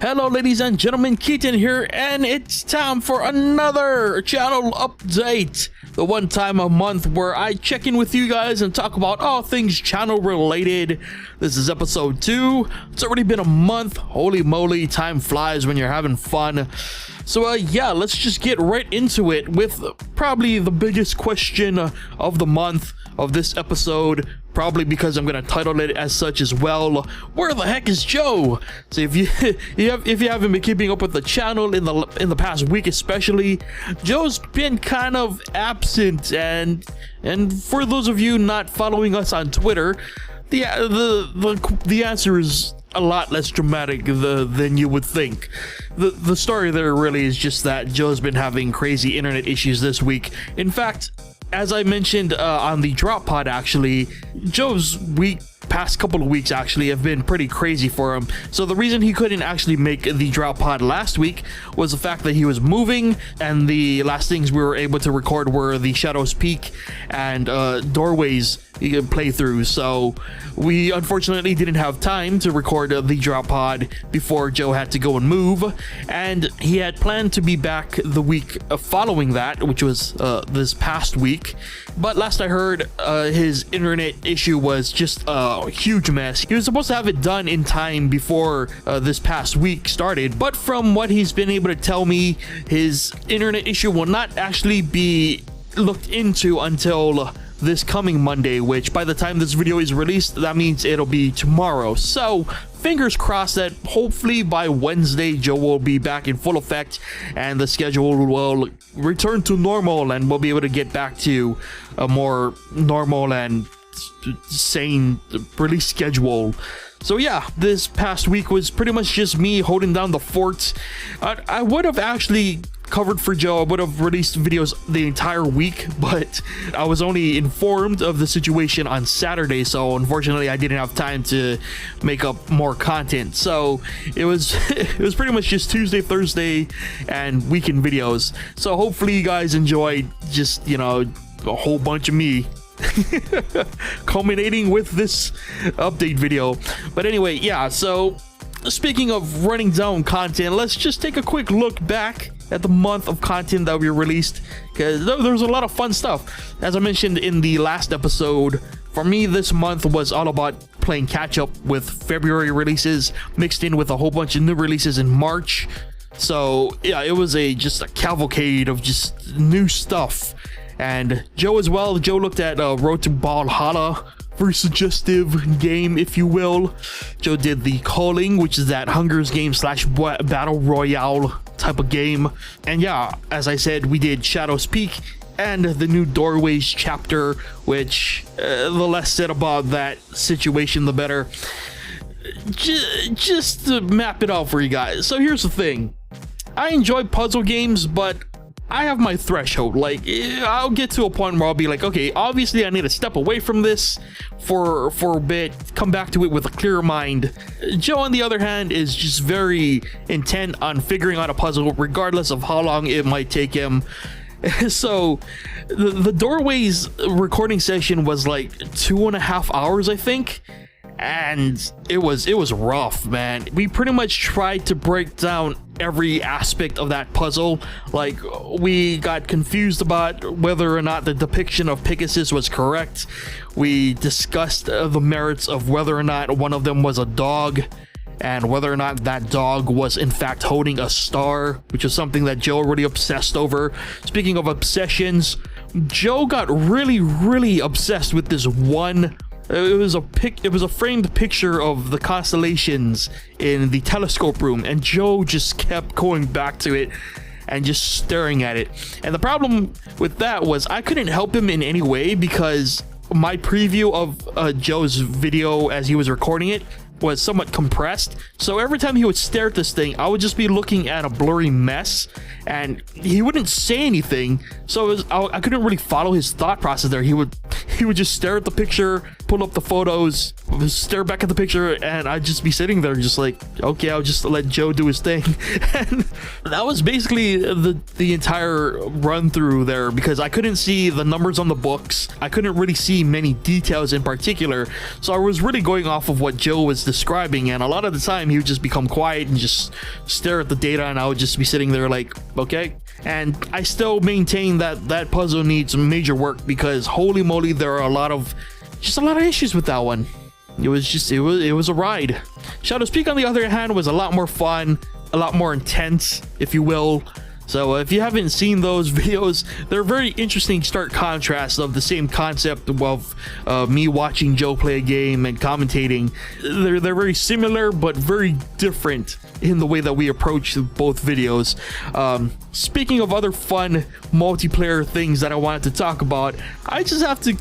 Hello ladies and gentlemen, Keaton here, and it's time for another channel update. The one time a month where I check in with you guys and talk about all things channel related. This is episode 2. It's already been a month. Holy moly, time flies when you're having fun. So yeah, let's just get right into it with probably the biggest question of the month of this episode. Probably because I'm gonna title it as such as well. Where the heck is Joe? So if you haven't been keeping up with the channel in the past week especially, Joe's been kind of absent, and for those of you not following us on Twitter, the answer is a lot less dramatic than you would think. The story there really is just that Joe's been having crazy internet issues this week. In fact, as I mentioned on the drop pod, actually, Joe's past couple of weeks actually have been pretty crazy for him. So the reason he couldn't actually make the drop pod last week was the fact that he was moving, and the last things we were able to record were the Shadows Peak and Doorways playthroughs. So we unfortunately didn't have time to record the drop pod before Joe had to go and move, and he had planned to be back the week following that, which was this past week. But last I heard, his internet issue was just a huge mess. He was supposed to have it done in time before this past week started, but from what he's been able to tell me, his internet issue will not actually be looked into until this coming Monday, which by the time this video is released, that means it'll be tomorrow. So fingers crossed that hopefully by Wednesday Joe will be back in full effect and the schedule will return to normal and we'll be able to get back to a more normal and sane release schedule. So yeah, this past week was pretty much just me holding down the fort. I would have actually covered for Joe. I would have released videos the entire week, but I was only informed of the situation on Saturday, so unfortunately I didn't have time to make up more content. So it was pretty much just Tuesday, Thursday, and weekend videos. So hopefully you guys enjoyed just, you know, a whole bunch of me culminating with this update video. But anyway, yeah, so speaking of running down content, let's just take a quick look back at the month of content that we released, because there was a lot of fun stuff. As I mentioned in the last episode, for me this month was all about playing catch up with February releases mixed in with a whole bunch of new releases in March. So yeah, it was just a cavalcade of just new stuff. And Joe as well. Joe looked at Road to Valhalla, very suggestive game, if you will. Joe did the Calling, which is that Hunger's game / battle royale type of game. And yeah, as I said, we did Shadows Peak and the new Doorways chapter, which the less said about that situation the better. Just to map it out for you guys. So here's the thing. I enjoy puzzle games, but I have my threshold. Like, I'll get to a point where I'll be like, okay, obviously I need to step away from this for a bit, come back to it with a clearer mind. Joe, on the other hand, is just very intent on figuring out a puzzle regardless of how long it might take him. So the Doorways recording session was like 2.5 hours, I think. And it was rough, man. We pretty much tried to break down every aspect of that puzzle. Like, we got confused about whether or not the depiction of Pegasus was correct. We discussed the merits of whether or not one of them was a dog, and whether or not that dog was in fact holding a star, which is something that Joe already obsessed over. Speaking of obsessions, Joe got really obsessed with this one. It was a framed picture of the constellations in the telescope room, and Joe just kept going back to it and just staring at it. And the problem with that was I couldn't help him in any way, because my preview of Joe's video as he was recording it was somewhat compressed. So every time he would stare at this thing, I would just be looking at a blurry mess, and he wouldn't say anything. So I couldn't really follow his thought process there. He would just stare at the picture, pull up the photos, stare back at the picture, and I'd just be sitting there just like, okay, I'll just let Joe do his thing. And that was basically the entire run through there, because I couldn't see the numbers on the books. I couldn't really see many details in particular. So I was really going off of what Joe was describing, and a lot of the time he would just become quiet and just stare at the data, and I would just be sitting there like, okay. And I still maintain that that puzzle needs major work, because holy moly, there are a lot of issues with that one. It was a ride. Shadows Peak, on the other hand, was a lot more fun, a lot more intense, if you will. So if you haven't seen those videos, they're very interesting stark contrasts of the same concept of me watching Joe play a game and commentating. They're very similar but very different in the way that we approach both videos. Speaking of other fun multiplayer things that I wanted to talk about, I just have to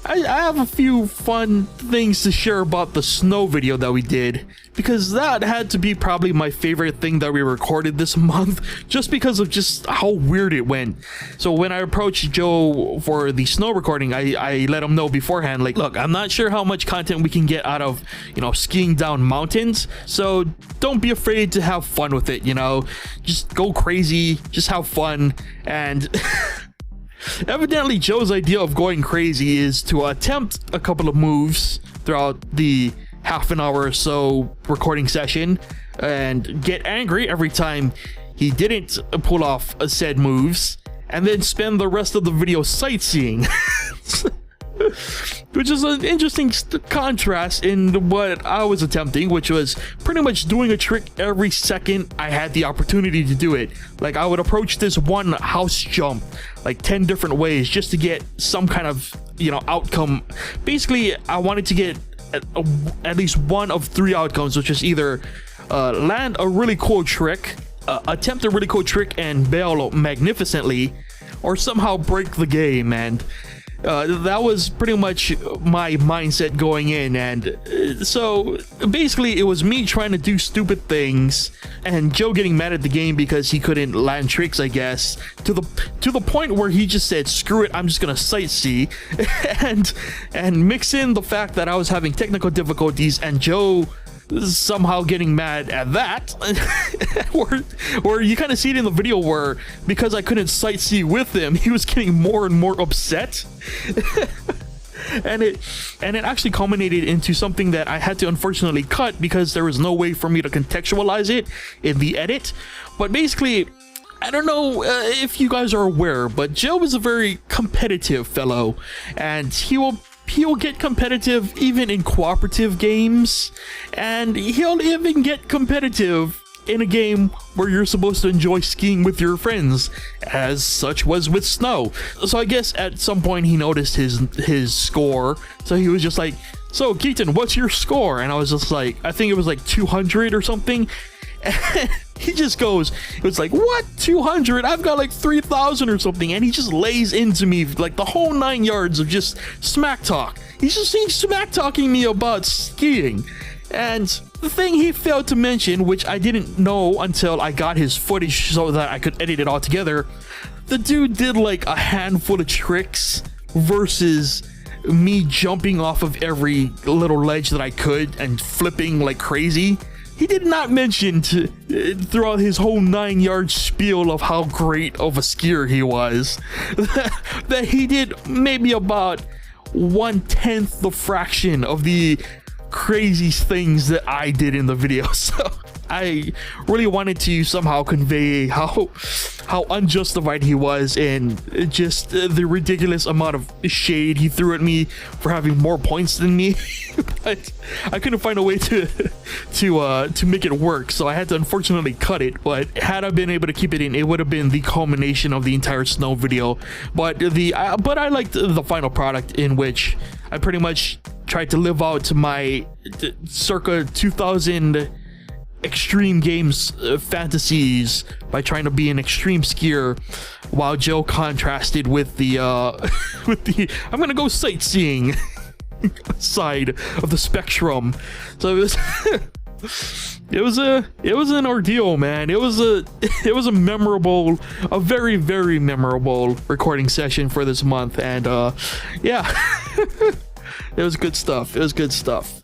I have a few fun things to share about the snow video that we did, because that had to be probably my favorite thing that we recorded this month, just because of just how weird it went. So when I approached Joe for the snow recording, I let him know beforehand, like, look, I'm not sure how much content we can get out of, skiing down mountains, so don't be afraid to have fun with it, just go crazy, just have fun. And evidently, Joe's idea of going crazy is to attempt a couple of moves throughout the half an hour or so recording session and get angry every time he didn't pull off said moves, and then spend the rest of the video sightseeing. Which is an interesting contrast in what I was attempting, which was pretty much doing a trick every second I had the opportunity to do it. Like, I would approach this one house jump like 10 different ways just to get some kind of, outcome. Basically, I wanted to get at least one of three outcomes, which is either land a really cool trick, attempt a really cool trick and bail magnificently, or somehow break the game. And that was pretty much my mindset going in. And so basically it was me trying to do stupid things and Joe getting mad at the game because he couldn't land tricks, I guess, to the point where he just said, screw it, I'm just gonna sightsee, and mix in the fact that I was having technical difficulties and Joe somehow getting mad at that. where you kind of see it in the video where, because I couldn't sightsee with him, he was getting more and more upset. and it actually culminated into something that I had to unfortunately cut because there was no way for me to contextualize it in the edit. But basically, I don't know if you guys are aware, but Joe is a very competitive fellow, and he'll get competitive even in cooperative games, and he'll even get competitive in a game where you're supposed to enjoy skiing with your friends, as such was with snow. So I guess at some point he noticed his score, so he was just like, so Keaton, what's your score? And I was just like, I think it was like 200 or something. And he just goes, it was like, what, 200? I've got like 3,000 or something. And he just lays into me like the whole 9 yards of just smack talk. He's smack talking me about skiing. And the thing he failed to mention, which I didn't know until I got his footage so that I could edit it all together, the dude did like a handful of tricks versus me jumping off of every little ledge that I could and flipping like crazy. He did not mention throughout his whole 9-yard spiel of how great of a skier he was that he did maybe about 1/10 the fraction of the crazy things that I did in the video. So I really wanted to somehow convey how unjustified he was, and just the ridiculous amount of shade he threw at me for having more points than me. But I couldn't find a way to make it work, so I had to unfortunately cut it. But had I been able to keep it in, it would have been the culmination of the entire snow video. But I liked the final product, in which I pretty much tried to live out to my circa 2000 extreme games fantasies by trying to be an extreme skier, while Joe contrasted with the I'm gonna go sightseeing side of the spectrum. So it was an ordeal, man. It was a memorable, a very, very memorable recording session for this month. And yeah. It was good stuff.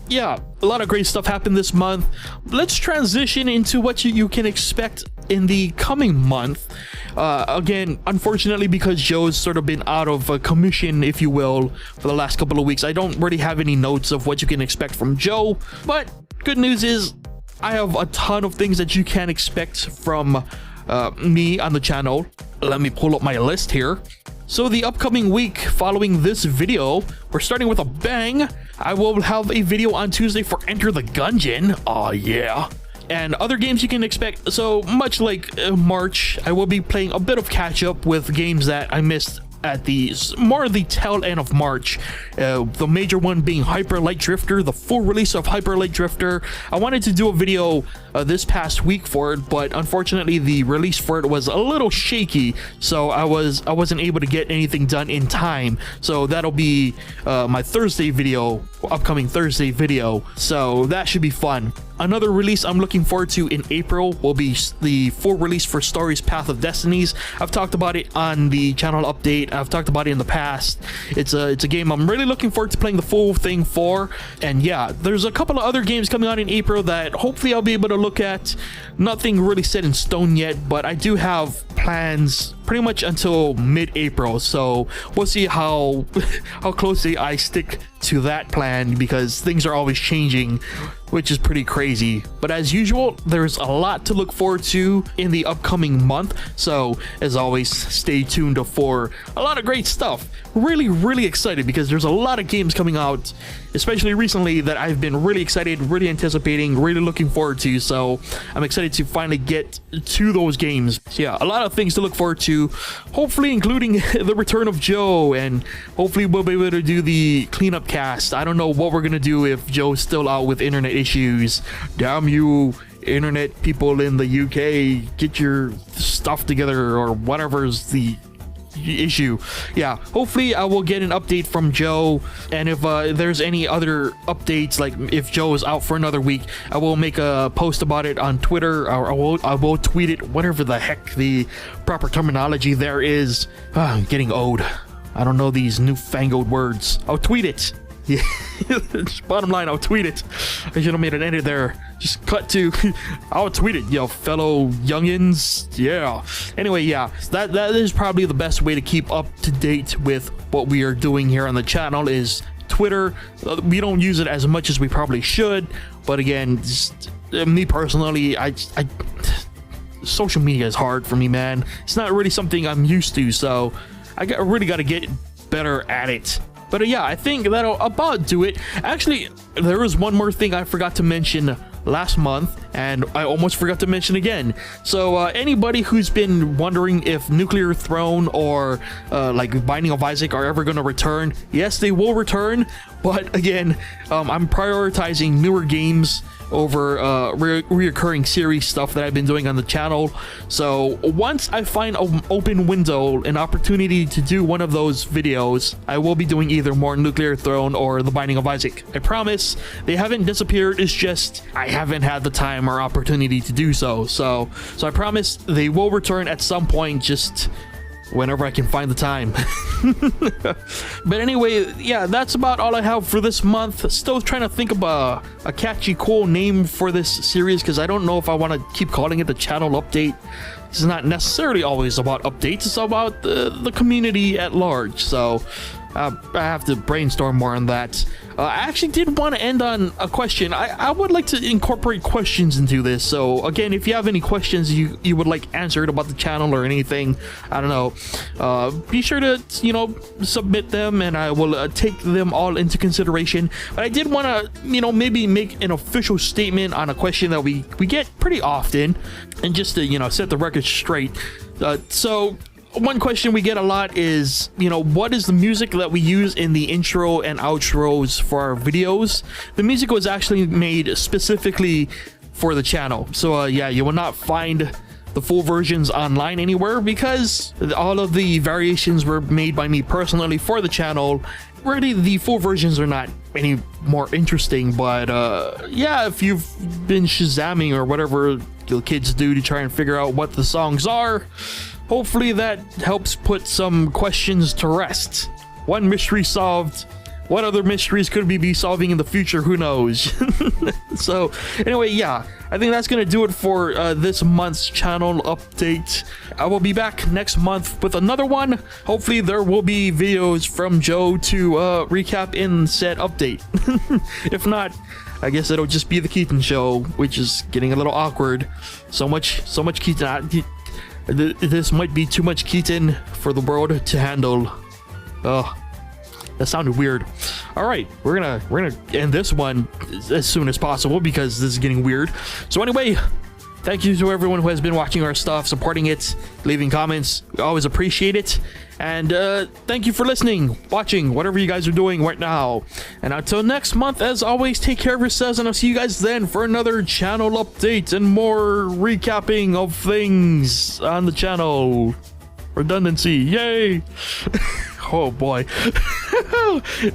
Yeah, a lot of great stuff happened this month. Let's transition into what you can expect in the coming month, again, unfortunately, because Joe's sort of been out of commission, if you will, for the last couple of weeks, I don't really have any notes of what you can expect from Joe. But good news is I have a ton of things that you can expect from me on the channel. Let me pull up my list here. So the upcoming week following this video, we're starting with a bang. I will have a video on Tuesday for Enter the Gungeon. Oh yeah. And other games you can expect. So much like March, I will be playing a bit of catch up with games that I missed at the tail end of March. The major one being Hyper Light Drifter, the full release of Hyper Light Drifter. I wanted to do a video this past week for it, but unfortunately the release for it was a little shaky, so I wasn't able to get anything done in time. So that'll be my Thursday video, upcoming Thursday video, so that should be fun. Another release I'm looking forward to in April will be the full release for Stories Path of Destinies. I've talked about it on the channel update. I've talked about it in the past. It's a game I'm really looking forward to playing the full thing for. And yeah, there's a couple of other games coming out in April that hopefully I'll be able to look at. Nothing really set in stone yet, but I do have plans pretty much until mid-April, so we'll see how closely I stick to that plan, because things are always changing, which is pretty crazy. But as usual, there's a lot to look forward to in the upcoming month, so as always, stay tuned for a lot of great stuff. Really excited, because there's a lot of games coming out, especially recently, that I've been really excited, really anticipating, really looking forward to, so I'm excited to finally get to those games. So yeah, a lot of things to look forward to, hopefully including the return of Joe, and hopefully we'll be able to do the cleanup cast. I don't know what we're gonna do if Joe's still out with internet issues. Damn you internet people in the UK, get your stuff together, or whatever's the issue. Yeah, hopefully I will get an update from Joe, and if there's any other updates, like if Joe is out for another week, I will make a post about it on Twitter, or I will tweet it, whatever the heck the proper terminology there is. I'm getting old. I don't know these newfangled words. I'll tweet it. Yeah. Bottom line, I'll tweet it. I should have made an edit there. Just cut to I'll tweet it, yo, fellow youngins. Yeah. Anyway, yeah, that is probably the best way to keep up to date with what we are doing here on the channel is Twitter. We don't use it as much as we probably should, but again, just, me personally, I social media is hard for me, man. It's not really something I'm used to, so I really got to get better at it. But yeah, I think that'll about do it. Actually, there was one more thing I forgot to mention last month, and I almost forgot to mention again. So anybody who's been wondering if Nuclear Throne or like Binding of Isaac are ever going to return, yes, they will return, but again, I'm prioritizing newer games over reoccurring series stuff that I've been doing on the channel. So once I find an open window, an opportunity to do one of those videos, I will be doing either more Nuclear Throne or The Binding of Isaac. I promise. They haven't disappeared, it's just I haven't had the time or opportunity to do so. So I promise they will return at some point, just whenever I can find the time. But anyway, yeah, that's about all I have for this month. Still trying to think of a catchy, cool name for this series, because I don't know if I want to keep calling it the channel update. It's not necessarily always about updates, it's about the community at large, so I have to brainstorm more on that. I actually did want to end on a question. I would like to incorporate questions into this, so again, if you have any questions you would like answered about the channel or anything, I don't know, be sure to, you know, submit them, and I will take them all into consideration. But I did want to, you know, maybe make an official statement on a question that we get pretty often, and just to, you know, set the record straight. So one question we get a lot is, you know, what is the music that we use in the intro and outros for our videos? The music was actually made specifically for the channel, so yeah, you will not find the full versions online anywhere, because all of the variations were made by me personally for the channel. Really, the full versions are not any more interesting, but yeah, if you've been Shazamming or whatever the kids do to try and figure out what the songs are, hopefully that helps put some questions to rest. One mystery solved, what other mysteries could we be solving in the future? Who knows? So anyway, yeah, I think that's gonna do it for this month's channel update. I will be back next month with another one. Hopefully there will be videos from Joe to recap in said update. If not, I guess it'll just be the Keaton show, which is getting a little awkward. So much Keaton. This might be too much Keaton for the world to handle. Oh, that sounded weird. All right, we're gonna end this one as soon as possible because this is getting weird. So anyway, thank you to everyone who has been watching our stuff, supporting it, leaving comments. We always appreciate it. And thank you for listening, watching, whatever you guys are doing right now. And until next month, as always, take care of yourselves, and I'll see you guys then for another channel update and more recapping of things on the channel. Redundancy, yay! Oh boy.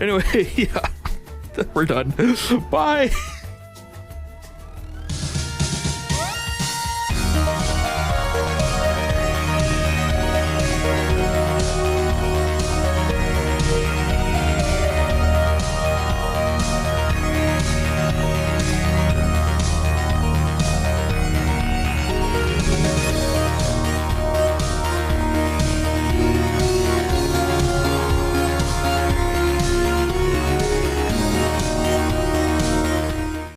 Anyway, yeah, we're done. Bye.